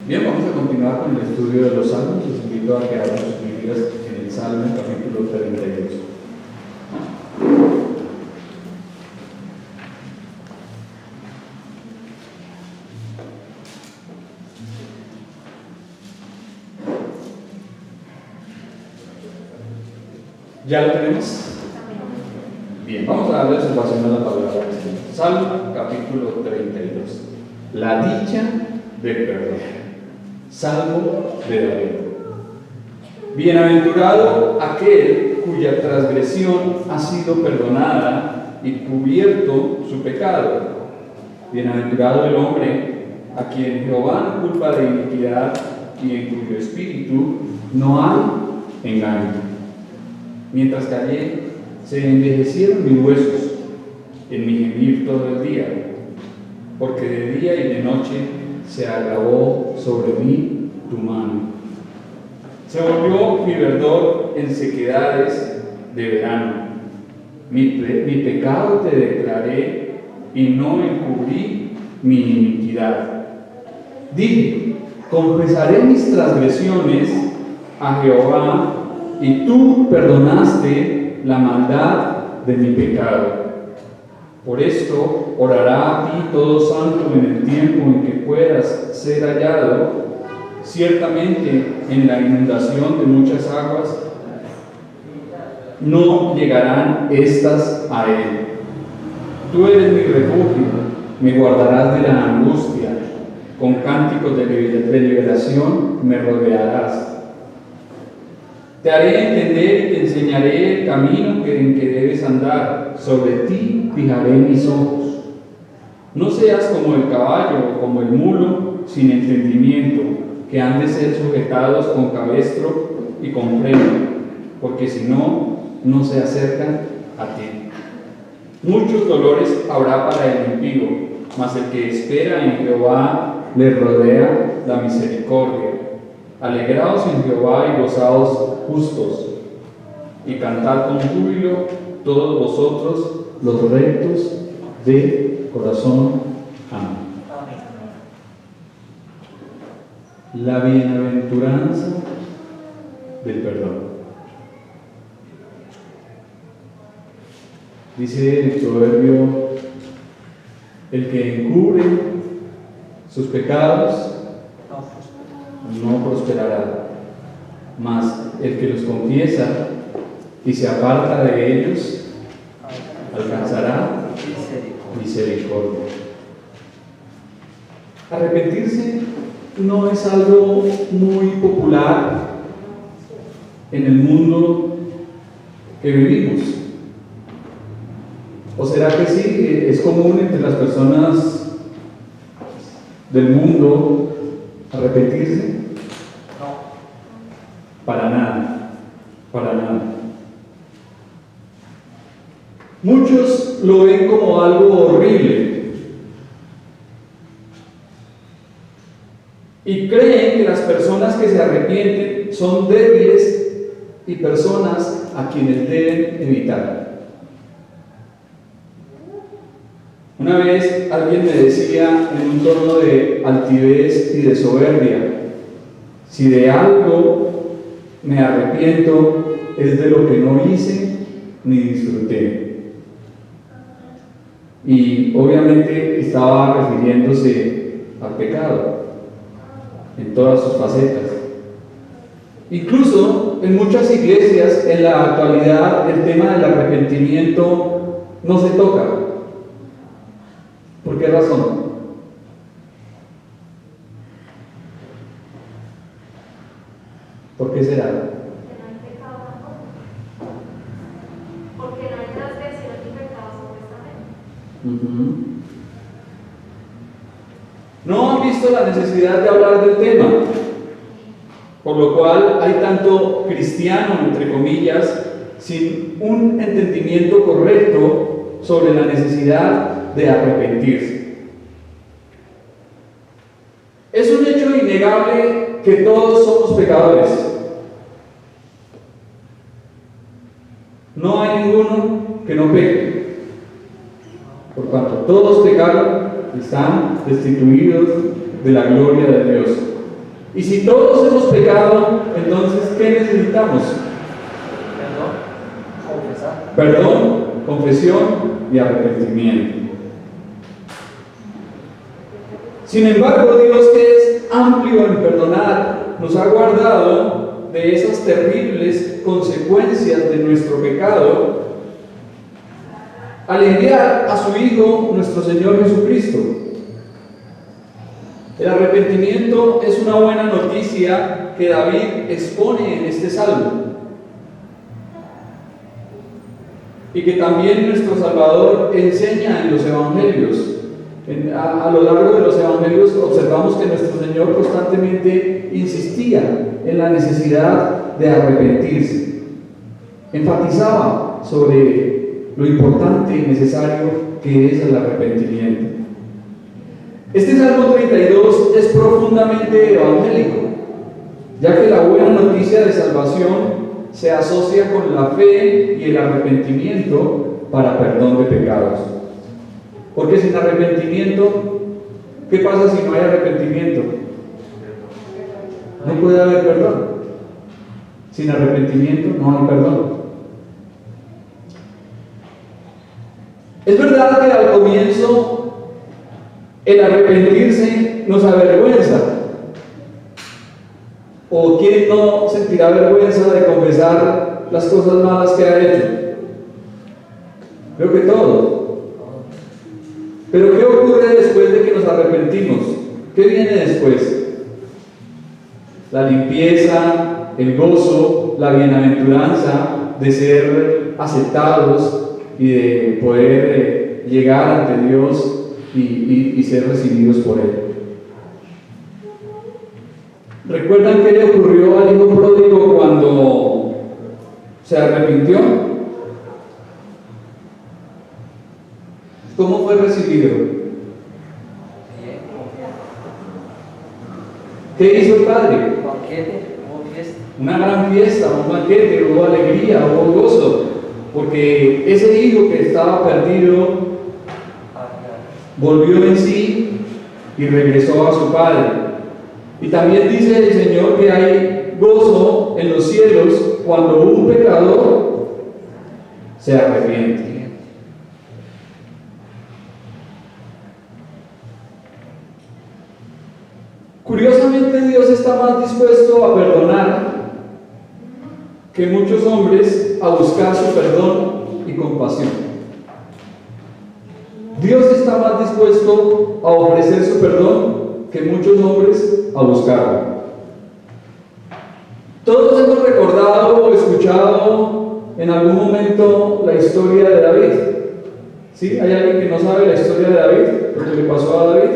Bien, vamos a continuar con el estudio de los Salmos. Les invito a que abran sus Biblias en el Salmo capítulo 32. ¿Ya lo tenemos? Bien, vamos a darle observación a la palabra de Dios. Salmo capítulo 32. La dicha del perdón. Salmo de David. Bienaventurado aquel cuya transgresión ha sido perdonada y cubierto su pecado. Bienaventurado el hombre a quien Jehová no culpa de iniquidad y en cuyo espíritu no hay engaño. Mientras callé, se envejecieron mis huesos en mi gemir todo el día, porque de día y de noche se agravó sobre mí tu mano. Se volvió mi verdor en sequedades de verano. Mi pecado te declaré y no encubrí mi iniquidad. Dije, confesaré mis transgresiones a Jehová, y tú perdonaste la maldad de mi pecado. Por esto orará a ti todo santo en el tiempo en que puedas ser hallado. Ciertamente en la inundación de muchas aguas no llegarán estas a él. Tú eres mi refugio, me guardarás de la angustia, con cánticos de liberación me rodearás. Te haré entender y te enseñaré el camino en que debes andar. Sobre ti fijaré mis ojos. No seas como el caballo o como el mulo sin entendimiento, que han de ser sujetados con cabestro y con freno, porque si no, no se acercan a ti. Muchos dolores habrá para el impío, mas el que espera en Jehová le rodea la misericordia. Alegraos en Jehová y gozaos justos, y cantad con júbilo todos vosotros los rectos de corazón. Amén. La bienaventuranza del perdón. Dice el proverbio: el que encubre sus pecados no prosperará, mas el que los confiesa y se aparta de ellos alcanzará misericordia. Arrepentirse no es algo muy popular en el mundo que vivimos. ¿O será que sí? ¿Es común entre las personas del mundo arrepentirse? Para nada, para nada. Muchos lo ven como algo horrible y creen que las personas que se arrepienten son débiles y personas a quienes deben evitar. Una vez alguien me decía en un tono de altivez y de soberbia: si de algo me arrepiento es de lo que no hice ni disfruté. Y obviamente estaba refiriéndose al pecado en todas sus facetas. Incluso en muchas iglesias en la actualidad el tema del arrepentimiento no se toca. ¿Por qué razón? ¿Por qué será? Porque no hay transgresión ni pecado supuestamente. No han visto la necesidad de hablar del tema, por lo cual hay tanto cristiano, entre comillas, sin un entendimiento correcto sobre la necesidad de arrepentirse. Es un hecho innegable que todos somos pecadores. No hay ninguno que no peque. Por cuanto todos pecaron, están destituidos de la gloria de Dios. Y si todos hemos pecado, entonces, ¿qué necesitamos? Perdón, confesión y arrepentimiento. Sin embargo, Dios, que es amplio en perdonar, nos ha guardado de esas terribles consecuencias de nuestro pecado al enviar a su Hijo, nuestro Señor Jesucristo. El arrepentimiento es una buena noticia que David expone en este salmo, y que también nuestro Salvador enseña en los Evangelios. A lo largo de los Evangelios observamos que nuestro Señor constantemente insistía en la necesidad de arrepentirse. Enfatizaba sobre lo importante y necesario que es el arrepentimiento. Este Salmo 32 es profundamente evangélico, ya que la buena noticia de salvación se asocia con la fe y el arrepentimiento para perdón de pecados. Porque sin arrepentimiento, ¿qué pasa si no hay arrepentimiento? No puede haber perdón. Sin arrepentimiento no hay perdón. Es verdad que al comienzo el arrepentirse nos avergüenza. ¿O quién no sentirá vergüenza de confesar las cosas malas que ha hecho? Creo que todos. Pero ¿qué ocurre después de que nos arrepentimos? ¿Qué viene después? La limpieza, el gozo, la bienaventuranza de ser aceptados y de poder llegar ante Dios y ser recibidos por Él. ¿Recuerdan qué le ocurrió al hijo pródigo cuando se arrepintió? ¿Cómo fue recibido? ¿Qué hizo el padre? Una gran fiesta, un banquete, hubo alegría, hubo gozo, porque ese hijo que estaba perdido volvió en sí y regresó a su padre. Y también dice el Señor que hay gozo en los cielos cuando un pecador se arrepiente. Curiosamente, Dios está más dispuesto a perdonar que muchos hombres a buscar su perdón y compasión. Dios está más dispuesto a ofrecer su perdón que muchos hombres a buscarlo. Todos hemos recordado o escuchado en algún momento la historia de David. ¿Sí? ¿Hay alguien que no sabe la historia de David? ¿Lo que le pasó a David?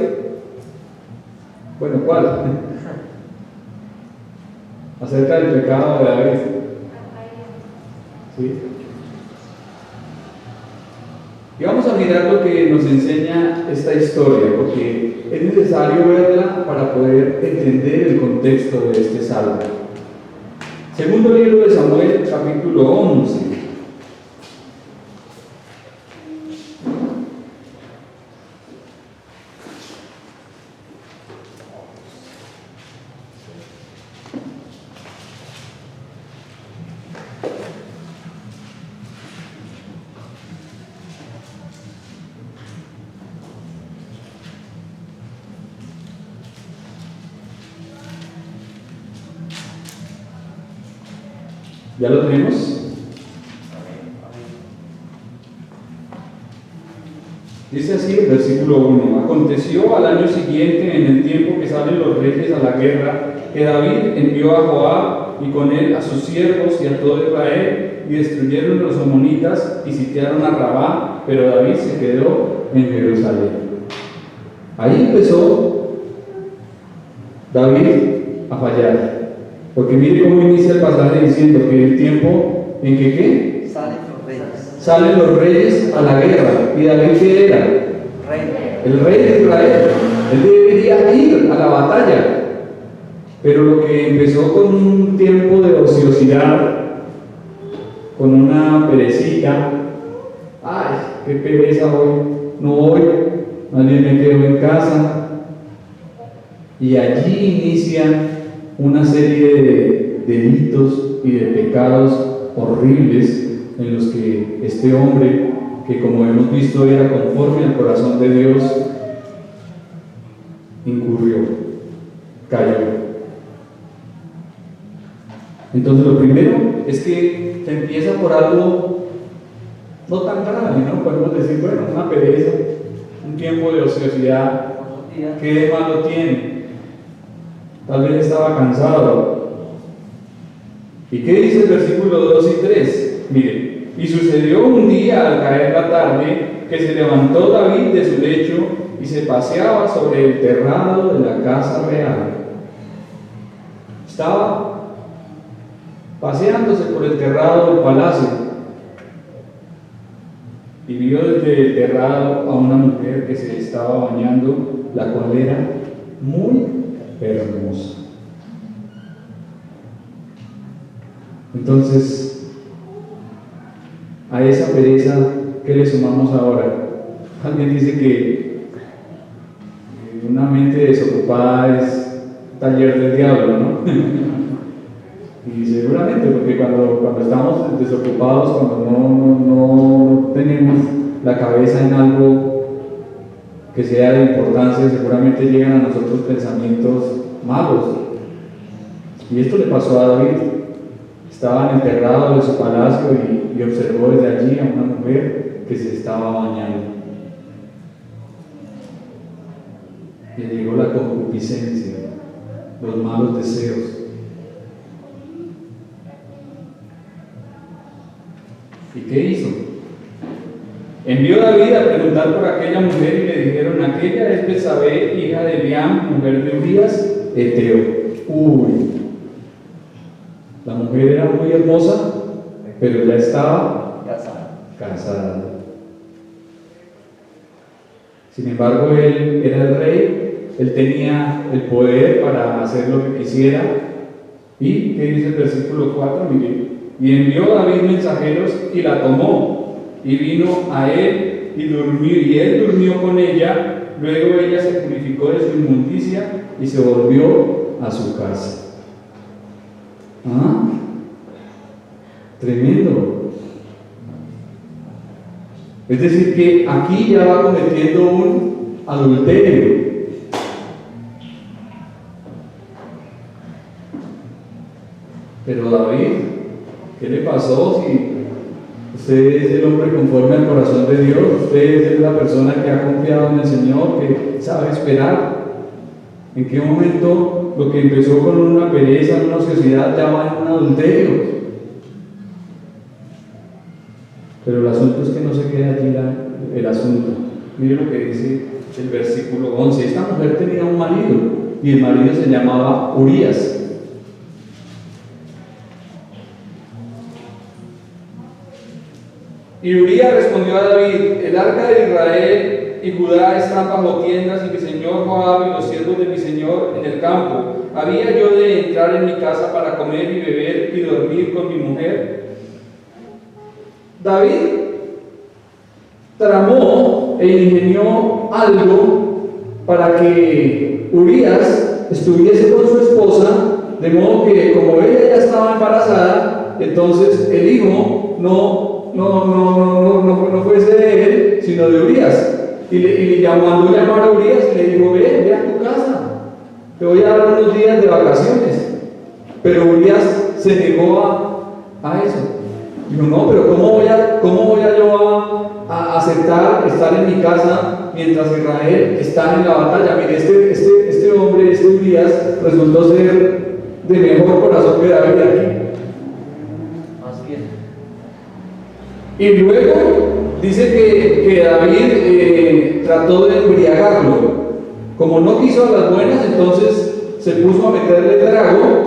Bueno, ¿cuál? Acerca del pecado de David. ¿Sí? Y vamos a mirar lo que nos enseña esta historia, porque es necesario verla para poder entender el contexto de este salmo. Segundo libro de Samuel, capítulo 11. ¿Ya lo tenemos? Dice así el versículo 1: Aconteció al año siguiente, en el tiempo que salen los reyes a la guerra, que David envió a Joab y con él a sus siervos y a todo Israel, y destruyeron los amonitas y sitiaron a Rabá, pero David se quedó en Jerusalén. Ahí empezó David a fallar. Porque mire cómo inicia el pasaje diciendo que el tiempo en que ¿qué? Salen los reyes a la guerra. ¿Y David qué era? El rey de Israel. Él debería ir a la batalla. Pero lo que empezó con un tiempo de ociosidad, con una perecita, ¡ay, qué pereza hoy! No voy, más bien me quedo en casa. Y allí inicia una serie de delitos y de pecados horribles en los que este hombre, que como hemos visto era conforme al corazón de Dios, incurrió, cayó. Entonces lo primero es que se empieza por algo no tan grave, ¿no? Podemos decir, bueno, una pereza, un tiempo de ociosidad, ¿qué de malo tiene? Tal vez estaba cansado. ¿Y qué dice el versículo 2 y 3? Mire, y sucedió un día al caer la tarde que se levantó David de su lecho y se paseaba sobre el terrado de la casa real. Estaba paseándose por el terrado del palacio y vio desde el terrado a una mujer que se estaba bañando, la cual era muy hermosa. Entonces, a esa pereza, ¿qué le sumamos ahora? Alguien dice que una mente desocupada es taller del diablo, ¿no? Y seguramente, porque cuando estamos desocupados, cuando no tenemos la cabeza en algo que sea de importancia, seguramente llegan a nosotros pensamientos malos. Y esto le pasó a David. Estaba en el terrado de su palacio y observó desde allí a una mujer que se estaba bañando. Le llegó la concupiscencia, los malos deseos. ¿Y qué hizo? Envió David a preguntar por aquella mujer y le dijeron: aquella es Betsabé, hija de Eliam, mujer de Urías, Eteo. Uy, la mujer era muy hermosa, pero ya estaba casada. Sin embargo, él era el rey, él tenía el poder para hacer lo que quisiera. ¿Y qué dice el versículo 4? Mire, y envió David mensajeros y la tomó, y vino a él y durmió, y él durmió con ella. Luego ella se purificó de su inmundicia y se volvió a su casa. ¿Ah? Tremendo. Es decir, que aquí ya va cometiendo un adulterio. Pero David, ¿qué le pasó? Si usted es el hombre conforme al corazón de Dios, usted es la persona que ha confiado en el Señor, que sabe esperar. ¿En qué momento lo que empezó con una pereza, una ociosidad, ya va en un adulterio? Pero el asunto es que no se queda allí el asunto. Mire lo que dice el versículo 11. Esta mujer tenía un marido y el marido se llamaba Urías. Y Urías respondió a David: el arca de Israel y Judá están bajo tiendas, y mi señor Joab y los siervos de mi señor en el campo. ¿Había yo de entrar en mi casa para comer y beber y dormir con mi mujer? David tramó e ingenió algo para que Urías estuviese con su esposa, de modo que como ella ya estaba embarazada, entonces el hijo no fuese de él, sino de Urías. Y le mandó llamar a Urías y le dijo: ve a tu casa, te voy a dar unos días de vacaciones. Pero Urías se negó a eso. Dijo: no, pero ¿cómo voy a yo a aceptar estar en mi casa mientras Israel está en la batalla? Mire, este hombre, este Urías, resultó ser de mejor corazón que David aquí. Y luego dice que David trató de embriagarlo. Como no quiso a las buenas, entonces se puso a meterle trago,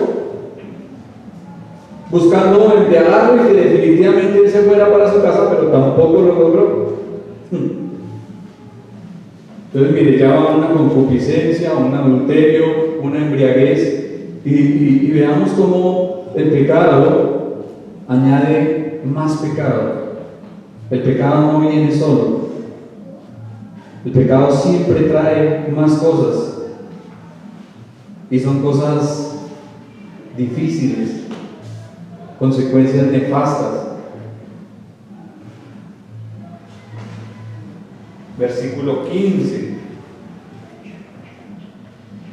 buscando embriagarlo y que definitivamente él se fuera para su casa, pero tampoco lo logró. Entonces, mire, ya va una concupiscencia, un adulterio, una embriaguez, y veamos cómo el pecado añade más pecado. El pecado no viene solo. El pecado siempre trae más cosas. Y son cosas difíciles, consecuencias nefastas. Versículo 15.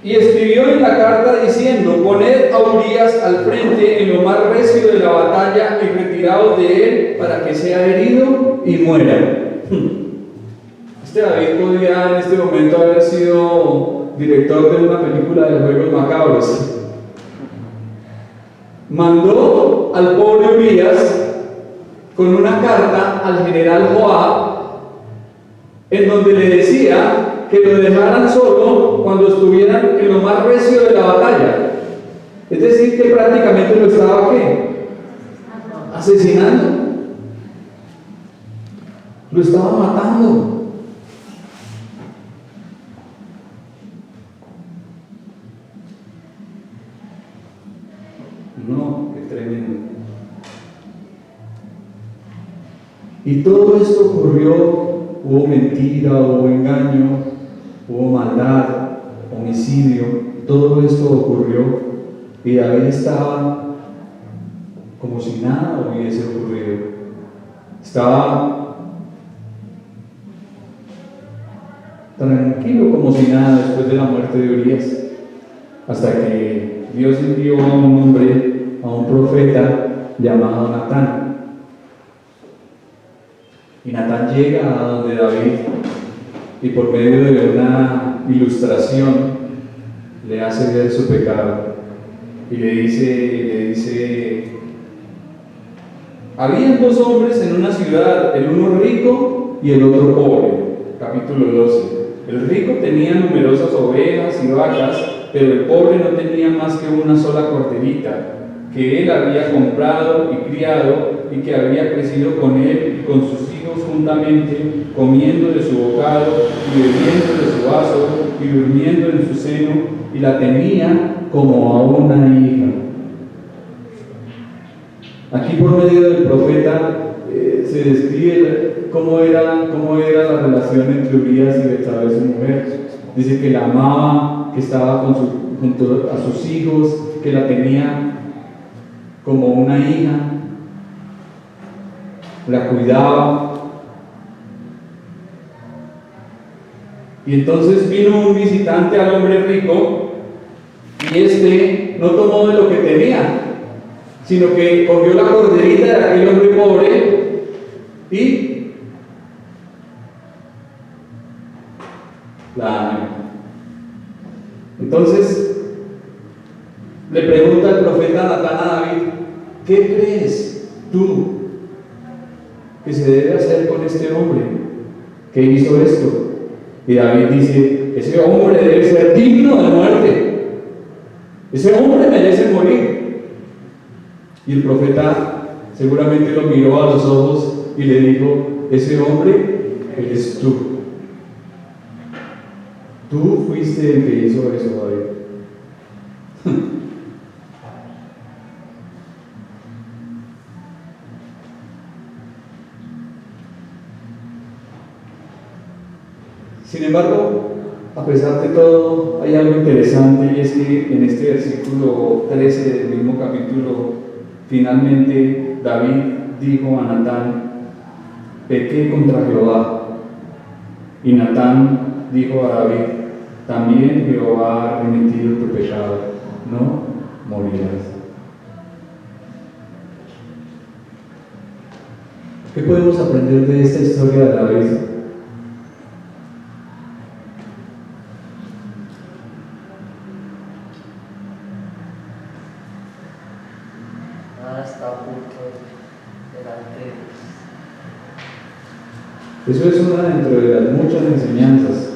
Y escribió en la carta diciendo: poned a Urías al frente en lo más recio de la batalla y retiraos de él para que sea herido y muera. Este David podría en este momento haber sido director de una película de juegos macabros. Mandó al pobre Urías con una carta al general Joab, en donde le decía que lo dejaran solo cuando estuvieran en lo más recio de la batalla. Es decir, que prácticamente lo estaba ¿qué? Asesinando. Lo estaba matando. No, qué tremendo. Y todo esto ocurrió, hubo mentira, hubo engaño, hubo maldad, homicidio, todo esto ocurrió y David estaba como si nada hubiese ocurrido. Estaba tranquilo como si nada después de la muerte de Urías, hasta que Dios envió a un hombre, a un profeta llamado Natán. Y Natán llega a donde David y por medio de una ilustración le hace ver su pecado y le dice: había dos hombres en una ciudad, el uno rico y el otro pobre. Capítulo 12. El rico tenía numerosas ovejas y vacas, pero el pobre no tenía más que una sola corderita que él había comprado y criado y que había crecido con él y con sus hijos juntamente, comiendo de su bocado y bebiendo de su vaso y durmiendo en su seno, y la tenía como a una hija. Aquí por medio del profeta se describe cómo era la relación entre Urías y Betsabé, su mujer. Dice que la amaba, que estaba junto a sus hijos, que la tenía como una hija, la cuidaba. Y entonces vino un visitante al hombre rico y este no tomó de lo que tenía, sino que cogió la corderita de aquel hombre pobre y la amó. Entonces le pregunta el profeta Natán a David: ¿qué crees tú que se debe hacer con este hombre que hizo esto? Y David dice: ese hombre debe ser digno de muerte, ese hombre merece morir. Y el profeta seguramente lo miró a los ojos y le dijo: ese hombre eres tú. Tú fuiste el que hizo eso, David. Sin embargo, a pesar de todo, hay algo interesante, y es que en este versículo 13 del mismo capítulo, finalmente David dijo a Natán: pequé contra Jehová. Y Natán dijo a David: también Jehová ha remitido tu pecado, no morirás. ¿Qué podemos aprender de esta historia de David? Está oculto delante de Eso Dios. es una dentro de las muchas enseñanzas.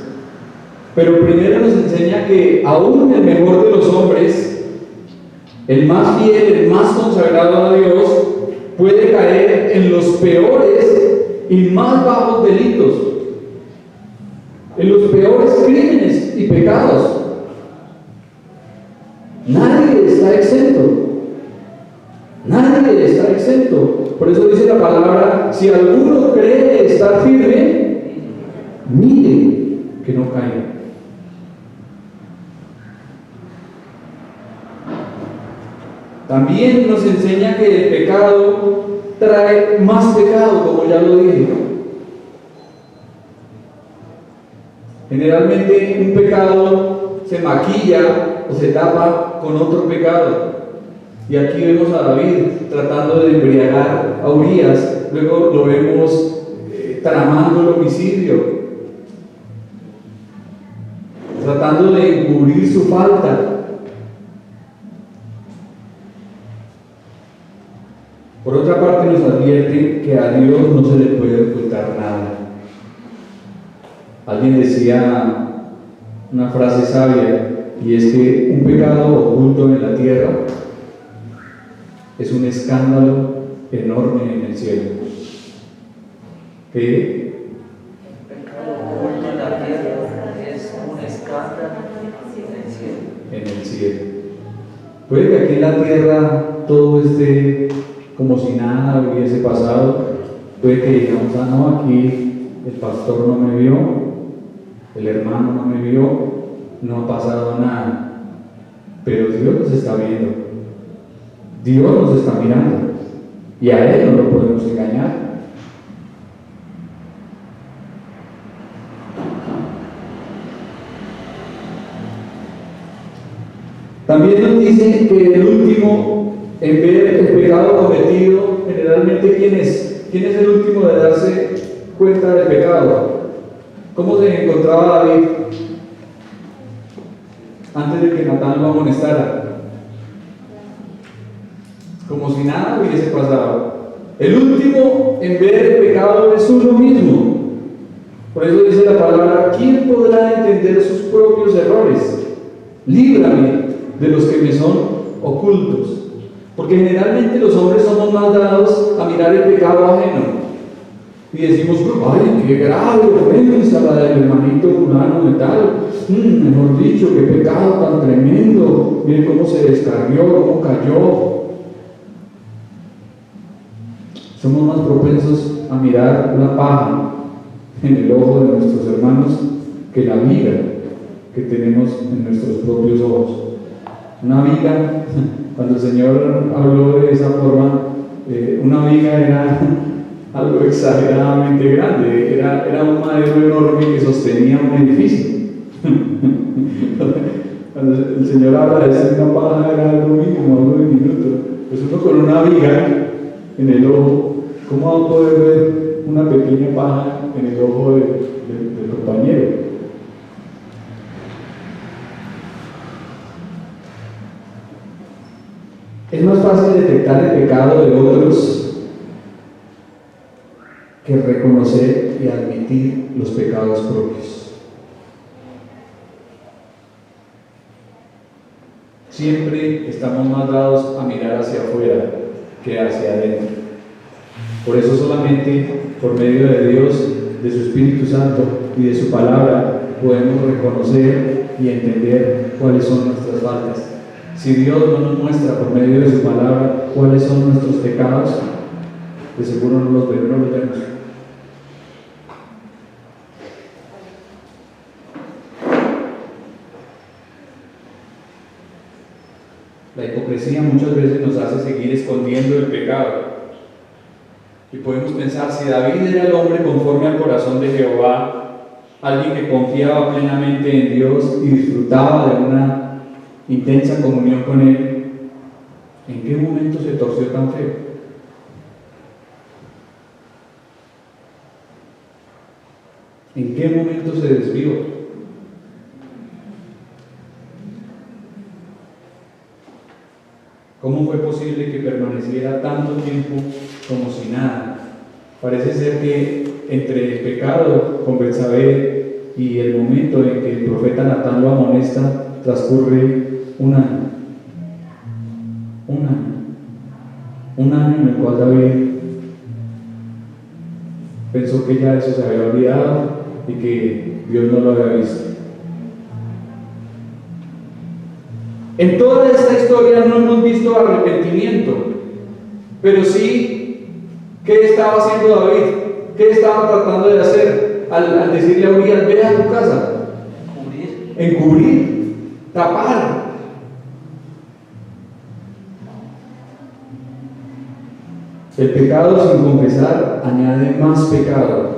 Pero primero nos enseña que aún el mejor de los hombres, el más fiel, el más consagrado a Dios, puede caer en los peores y más bajos delitos, en los peores crímenes y pecados. Nadie está exento. Nadie está exento. Por eso dice la palabra: si alguno cree estar firme, mire que no caiga. También nos enseña que el pecado trae más pecado, como ya lo dije. Generalmente un pecado se maquilla o se tapa con otro pecado. Y aquí vemos a David tratando de embriagar a Urías, luego lo vemos tramando el homicidio, tratando de encubrir su falta. Por otra parte, nos advierte que a Dios no se le puede ocultar nada. Alguien decía una frase sabia, y es que un pecado oculto en la tierra es un escándalo enorme en el cielo. ¿Qué? El pecado oculto en la tierra es un escándalo en el cielo. En el cielo. Puede que aquí en la tierra todo esté como si nada hubiese pasado. Puede que digamos, no, aquí el pastor no me vio, el hermano no me vio, no ha pasado nada. Pero Dios nos está viendo. Dios nos está mirando. Y a Él no lo podemos engañar. También nos dice que el último en ver el pecado cometido, generalmente, ¿quién es? ¿Quién es el último de darse cuenta del pecado? ¿Cómo se encontraba David antes de que Natán lo amonestara? Como si nada hubiese pasado. El último en ver el pecado es uno mismo. Por eso dice la palabra: ¿quién podrá entender sus propios errores? Líbrame de los que me son ocultos. Porque generalmente los hombres somos más dados a mirar el pecado ajeno y decimos: ay, qué grave ofensa la del hermanito fulano de tal, mejor dicho, qué pecado tan tremendo, miren cómo se descarrió, cómo cayó. Somos más propensos a mirar una paja en el ojo de nuestros hermanos que la viga que tenemos en nuestros propios ojos. Una viga, cuando el Señor habló de esa forma, una viga era algo exageradamente grande, era un madero enorme que sostenía un edificio. Cuando el Señor habla de ser una paja, era algo mínimo, algo diminuto. Pues uno con una viga en el ojo, ¿cómo va a poder ver una pequeña paja en el ojo del compañero? Es más fácil detectar el pecado de otros que reconocer y admitir los pecados propios. Siempre estamos más dados a mirar hacia afuera que hacia adentro. Por eso solamente por medio de Dios, de su Espíritu Santo y de su palabra podemos reconocer y entender cuáles son nuestras faltas. Si Dios no nos muestra por medio de su palabra cuáles son nuestros pecados, de seguro no los vemos. La hipocresía muchas veces nos hace seguir escondiendo el pecado. Y podemos pensar, si David era el hombre conforme al corazón de Jehová, alguien que confiaba plenamente en Dios y disfrutaba de una intensa comunión con Él, ¿en qué momento se torció tan feo? ¿En qué momento se desvió? ¿Cómo fue posible que permaneciera tanto tiempo como si nada? Parece ser que entre el pecado con Betsabé y el momento en que el profeta Natán lo amonesta transcurre un año. Un año en el cual David pensó que ya eso se había olvidado y que Dios no lo había visto. En toda esta historia no hemos visto arrepentimiento, pero sí, ¿qué estaba haciendo David? ¿Qué estaba tratando de hacer al decirle a Urías: ve a tu casa? Encubrir, tapar. El pecado sin confesar añade más pecado.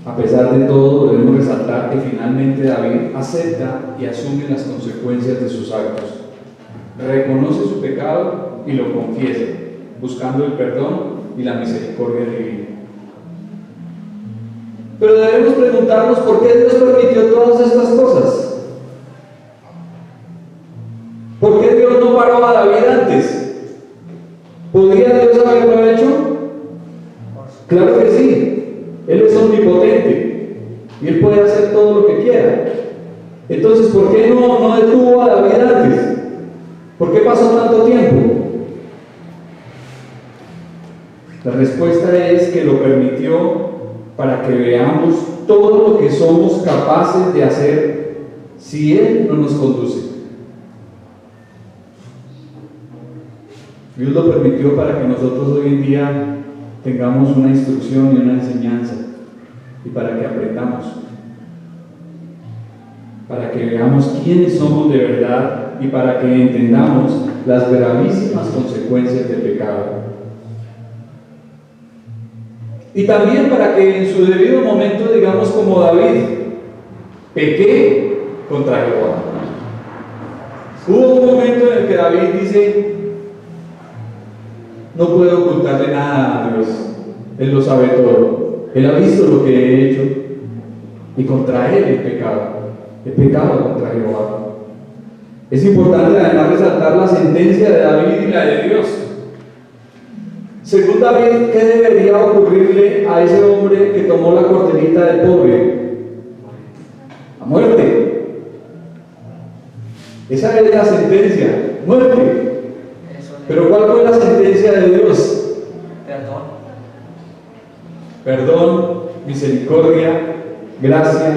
A pesar de todo, debemos resaltar que finalmente David acepta y asume las consecuencias de sus actos. Reconoce su pecado y lo confiesa, buscando el perdón y la misericordia divina. Pero debemos preguntarnos por qué Dios permitió todas estas cosas. ¿Por qué Dios no paró a David antes? ¿Podría Dios haberlo hecho? Claro que sí. Él es omnipotente y Él puede hacer todo lo que quiera. Entonces, ¿por qué no detuvo a David antes? ¿Por qué pasó tanto tiempo? La respuesta es que lo permitió para que veamos todo lo que somos capaces de hacer si Él no nos conduce. Dios lo permitió para que nosotros hoy en día tengamos una instrucción y una enseñanza, y para que aprendamos, para que veamos quiénes somos de verdad y para que entendamos las gravísimas consecuencias del pecado. Y también para que en su debido momento digamos como David: pequé contra Jehová. Hubo un momento en el que David dice: no puedo ocultarle nada a Dios, Él lo sabe todo, Él ha visto lo que he hecho, y contra Él he pecado contra Jehová. Es importante además resaltar la sentencia de David y la de Dios. Según David, ¿qué debería ocurrirle a ese hombre que tomó la cortenita del pobre? La muerte. Esa es la sentencia, muerte. Pero ¿cuál fue la sentencia de Dios? Perdón, misericordia, gracia,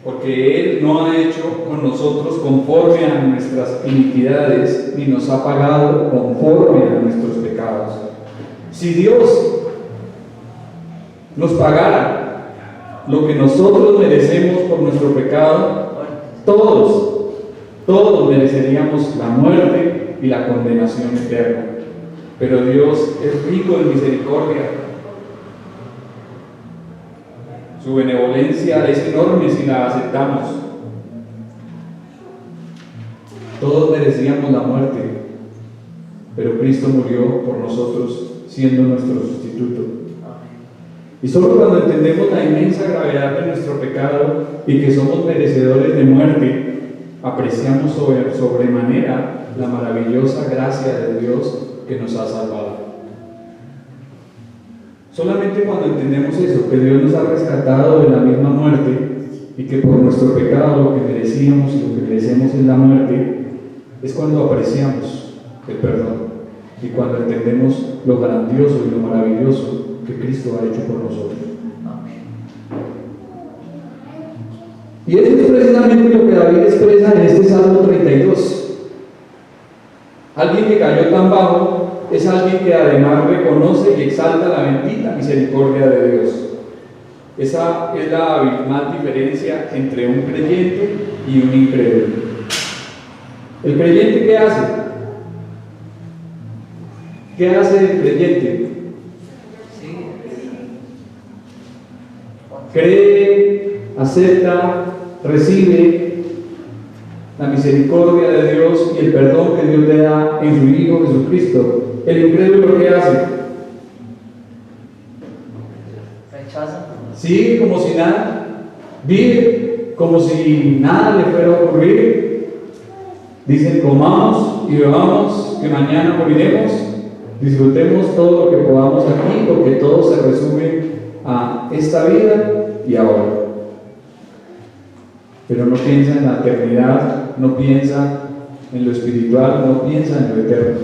porque Él no ha hecho con nosotros conforme a nuestras iniquidades, ni nos ha pagado conforme a nuestros pecados. Si Dios nos pagara lo que nosotros merecemos por nuestro pecado, todos mereceríamos la muerte y la condenación eterna. Pero Dios es rico en misericordia. Su benevolencia es enorme si la aceptamos. Todos merecíamos la muerte, pero Cristo murió por nosotros, siendo nuestro sustituto. Y solo cuando entendemos la inmensa gravedad de nuestro pecado y que somos merecedores de muerte, apreciamos sobremanera la maravillosa gracia de Dios que nos ha salvado. Solamente cuando entendemos eso, que Dios nos ha rescatado de la misma muerte y que por nuestro pecado lo que merecíamos y lo que merecemos es la muerte, es cuando apreciamos el perdón y cuando entendemos lo grandioso y lo maravilloso que Cristo ha hecho por nosotros. Y eso es precisamente lo que David expresa en este Salmo 32. Alguien que cayó tan bajo es alguien que además reconoce y exalta la bendita misericordia de Dios. Esa es la abismal diferencia entre un creyente y un incrédulo. ¿El creyente qué hace? ¿Qué hace el creyente? Cree, acepta, recibe la misericordia de Dios y el perdón que Dios le da en su Hijo Jesucristo. El incrédulo, ¿qué hace? Rechaza. Sigue como si nada, vive como si nada le fuera a ocurrir. Dicen: comamos y bebamos, que mañana moriremos. Disfrutemos todo lo que podamos aquí, porque todo se resume a esta vida y ahora. Pero no piensa en la eternidad, no piensa en lo espiritual, no piensa en lo eterno.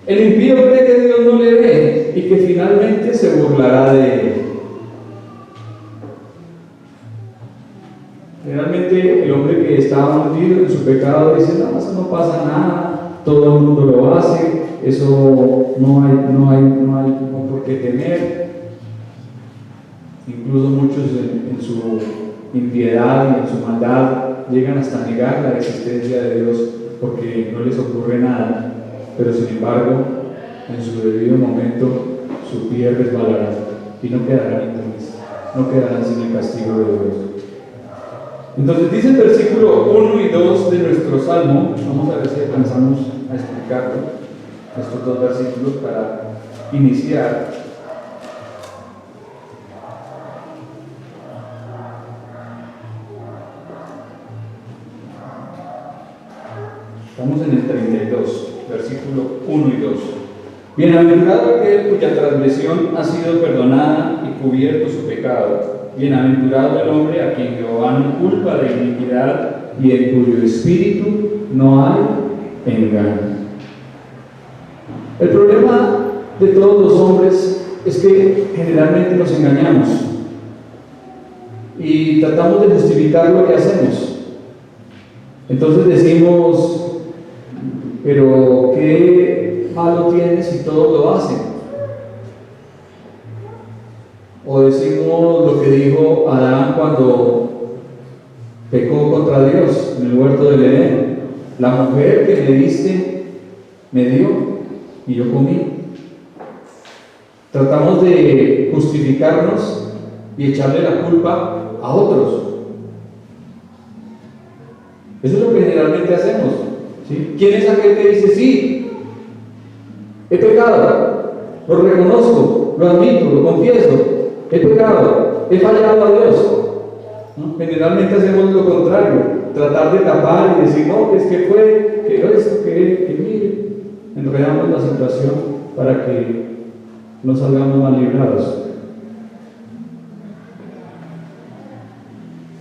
El impío cree que Dios no le ve y que finalmente se burlará de él. Realmente el hombre que está hundido en su pecado dice: no, eso no pasa nada, todo el mundo lo hace, eso no hay por qué temer. Incluso muchos impiedad y en su maldad llegan hasta negar la existencia de Dios porque no les ocurre nada, pero sin embargo, en su debido momento, su pie resbalará y no quedarán impunes, no quedarán sin el castigo de Dios. Entonces dice el versículo 1 y 2 de nuestro Salmo, vamos a ver si alcanzamos a explicarlo, estos dos versículos para iniciar. Estamos en el 32, versículo 1 y 2. Bienaventurado aquel cuya transgresión ha sido perdonada y cubierto su pecado. Bienaventurado el hombre a quien Jehová no culpa de iniquidad y en cuyo espíritu no hay engaño. El problema de todos los hombres es que generalmente nos engañamos y tratamos de justificar lo que hacemos. Entonces decimos, pero ¿qué malo tiene si todos lo hacen? O decimos lo que dijo Adán cuando pecó contra Dios en el huerto del Edén: la mujer que me diste me dio y yo comí. Tratamos de justificarnos y echarle la culpa a otros. Eso es lo que generalmente hacemos, ¿sí? ¿Quién es aquel que dice, sí, he pecado, lo reconozco, lo admito, lo confieso, he pecado, he fallado a Dios? ¿No? Generalmente hacemos lo contrario, tratar de tapar y decir, no, es que fue, que esto, que mire, enredamos la situación para que no salgamos mal librados.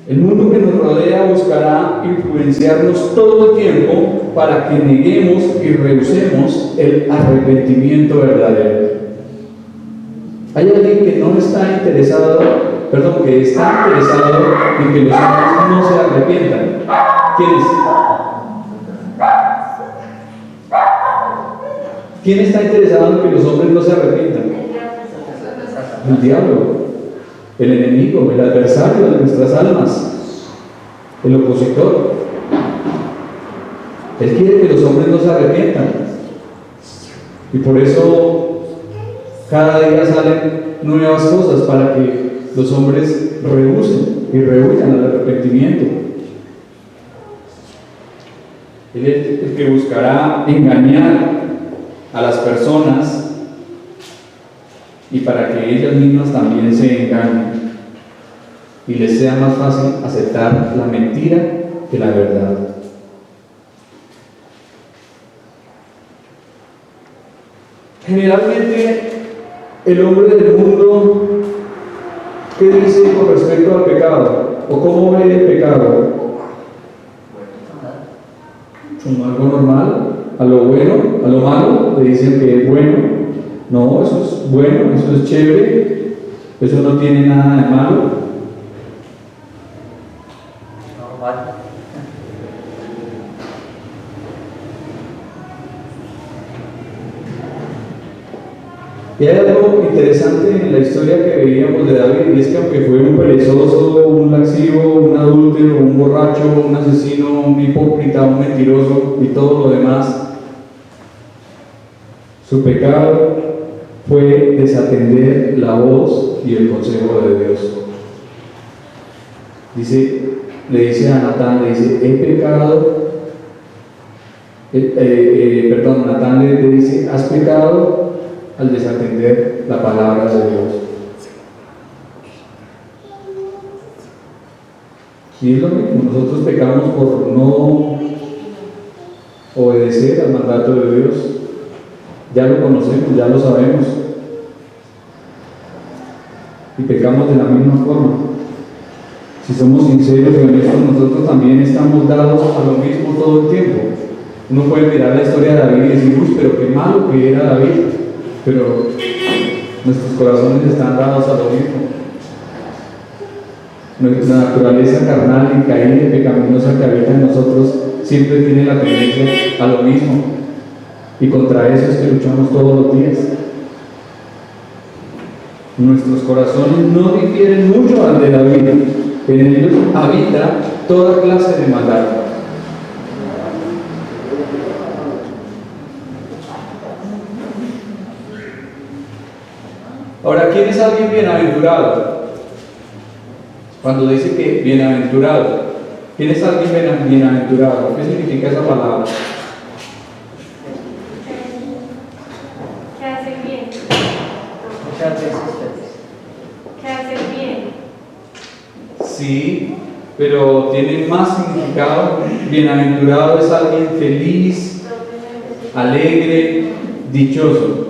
El mundo que nos rodea buscará influenciarnos todo el tiempo para que neguemos y rehusemos el arrepentimiento verdadero. Hay alguien que no está interesado, que está interesado en que los hombres no se arrepientan. ¿Quién es? ¿Quién está interesado en que los hombres no se arrepientan? El diablo. El enemigo, el adversario de nuestras almas, el opositor. Él quiere que los hombres no se arrepientan. Y por eso cada día salen nuevas cosas para que los hombres rehúsen y rehuyan al arrepentimiento. Él es el que buscará engañar a las personas y para que ellas mismas también se engañen y les sea más fácil aceptar la mentira que la verdad. Generalmente el hombre del mundo, ¿qué dice con respecto al pecado? ¿O cómo ve el pecado? Como algo normal, a lo bueno, a lo malo, le dicen que es bueno. No, eso es bueno, eso es chévere, eso no tiene nada de malo. Normal. Y hay algo interesante en la historia que veíamos de David, y es que aunque fue un perezoso, un laxivo, un adúltero, un borracho, un asesino, un hipócrita, un mentiroso y todo lo demás, su pecado fue desatender la voz y el consejo de Dios. Le dice a Natán, he pecado, Natán le dice, has pecado al desatender la palabra de Dios. Y es lo mismo, nosotros pecamos por no obedecer al mandato de Dios. Ya lo conocemos, ya lo sabemos. Y pecamos de la misma forma. Si somos sinceros y honestos, nosotros también estamos dados a lo mismo todo el tiempo. Uno puede mirar la historia de David y decir, uy, pero qué malo que era David. Pero nuestros corazones están dados a lo mismo. Nuestra naturaleza carnal y caída y pecaminosa que habita en nosotros siempre tiene la tendencia a lo mismo. Y contra eso es que luchamos todos los días. Nuestros corazones no difieren mucho al de David. En ellos habita toda clase de maldad. Ahora, ¿quién es alguien bienaventurado? Cuando dice que bienaventurado, ¿quién es alguien bienaventurado? ¿Qué significa esa palabra? Que hacen bien. Muchas veces feliz. Que hacen bien. Sí, pero tiene más significado. Bienaventurado es alguien feliz, alegre, dichoso.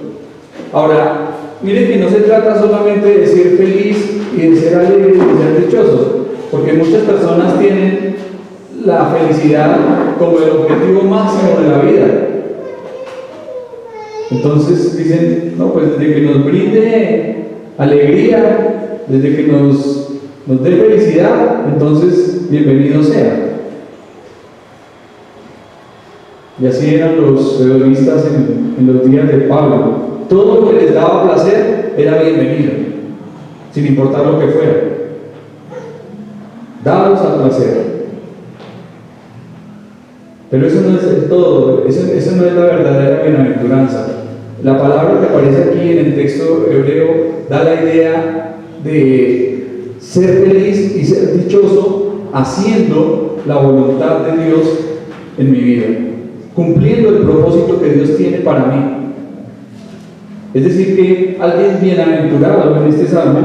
Ahora, miren que no se trata solamente de ser feliz y de ser alegre y de ser dichoso, porque muchas personas tienen la felicidad como el objetivo máximo de la vida. Entonces dicen, no, pues desde que nos brinde alegría, desde que nos dé felicidad, entonces bienvenido sea. Y así eran los edonistas en los días de Pablo. Todo lo que les daba placer era bienvenido, sin importar lo que fuera. Dados al placer. Pero eso no es el todo, eso no es la verdadera bienaventuranza. La palabra que aparece aquí en el texto hebreo da la idea de ser feliz y ser dichoso haciendo la voluntad de Dios en mi vida, cumpliendo el propósito que Dios tiene para mí. Es decir, que alguien bienaventurado en este salmo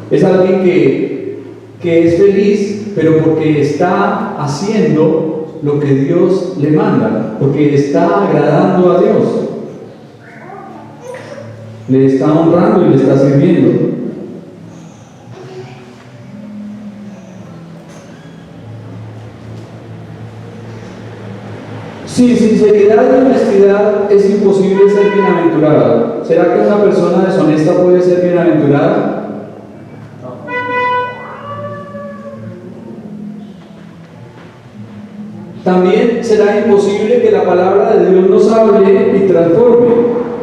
es alguien que es feliz, pero porque está haciendo lo que Dios le manda, porque está agradando a Dios, le está honrando y le está sirviendo. Sin sinceridad y honestidad es imposible ser bienaventurado. ¿Será que una persona deshonesta puede ser bienaventurada? También será imposible que la palabra de Dios nos hable y transforme.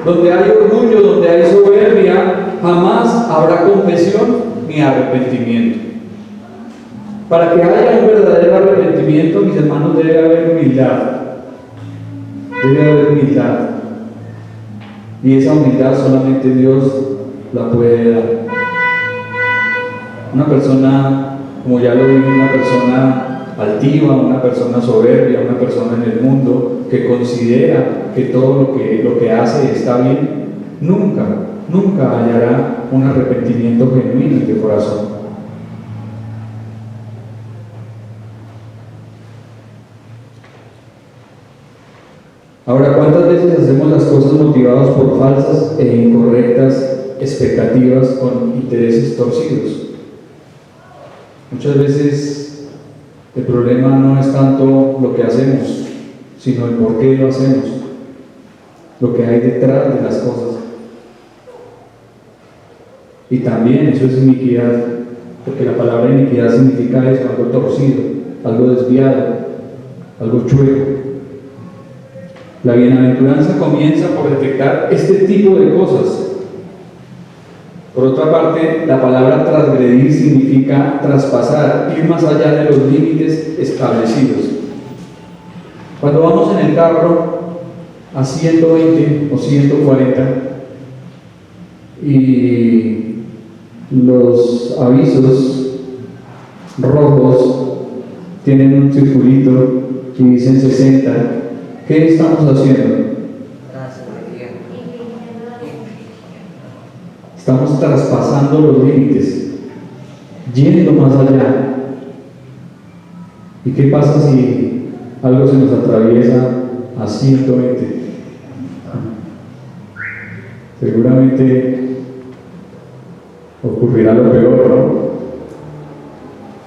Donde hay orgullo, donde hay soberbia, jamás habrá confesión ni arrepentimiento. Para que haya un verdadero arrepentimiento, mis hermanos, debe haber humildad. Debe haber humildad. Y esa humildad solamente Dios la puede dar. Una persona, como ya lo dije, una persona altiva, una persona soberbia, una persona en el mundo que considera que todo lo que hace está bien, nunca hallará un arrepentimiento genuino de corazón. Ahora, ¿cuántas veces hacemos las cosas motivados por falsas e incorrectas expectativas con intereses torcidos? Muchas veces el problema no es tanto lo que hacemos, sino el por qué lo hacemos, lo que hay detrás de las cosas. Y también eso es iniquidad, porque la palabra iniquidad significa eso, algo torcido, algo desviado, algo chueco. La bienaventuranza comienza por detectar este tipo de cosas. Por otra parte, la palabra transgredir significa traspasar, ir más allá de los límites establecidos. Cuando vamos en el carro a 120 o 140 y los avisos rojos tienen un circulito y dicen 60, ¿qué estamos haciendo? Estamos traspasando los límites, yendo más allá. ¿Y qué pasa si algo se nos atraviesa a 120? Seguramente ocurrirá lo peor, ¿no?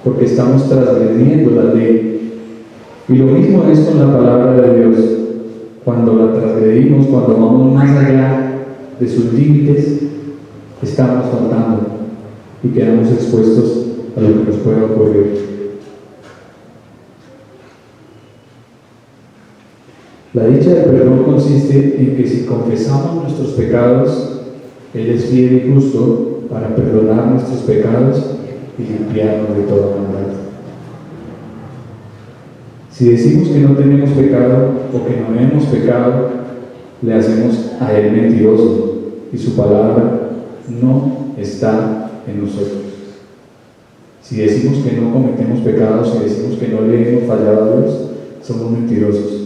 Porque estamos transgrediendo la ley. Y lo mismo es con la palabra de Dios. Cuando la transgredimos, cuando vamos más allá de sus límites, estamos faltando y quedamos expuestos a lo que nos pueda ocurrir. La dicha del perdón consiste en que si confesamos nuestros pecados, Él es fiel y justo para perdonar nuestros pecados y limpiarnos de toda maldad. Si decimos que no tenemos pecado o que no hemos pecado, le hacemos a Él mentiroso y su palabra no está en nosotros. Si decimos que no cometemos pecados, si decimos que no le hemos fallado a Dios, somos mentirosos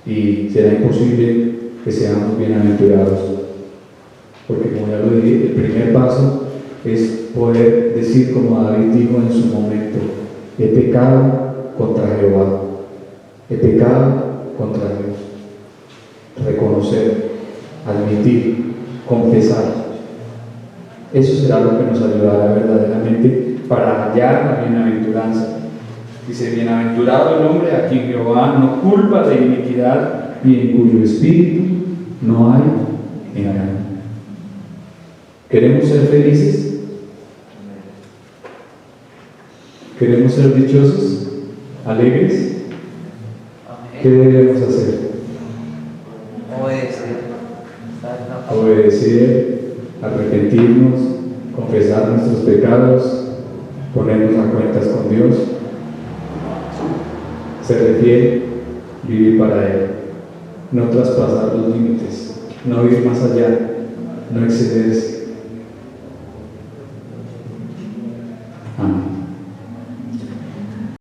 y será imposible que seamos bienaventurados. Porque como ya lo dije, el primer paso es poder decir como David dijo en su momento: he pecado contra Jehová, he pecado contra Dios. Reconocer, admitir, confesar. Eso será lo que nos ayudará verdaderamente para hallar la bienaventuranza. Dice: bienaventurado el hombre a quien Jehová no culpa de iniquidad y en cuyo espíritu no hay engaño. ¿Queremos ser felices? ¿Queremos ser dichosos? ¿Alegres? ¿Qué debemos hacer? Obedecer, arrepentirnos, confesar nuestros pecados, ponernos a cuentas con Dios, ser fiel, vivir para Él, no traspasar los límites, no ir más allá, no excederse.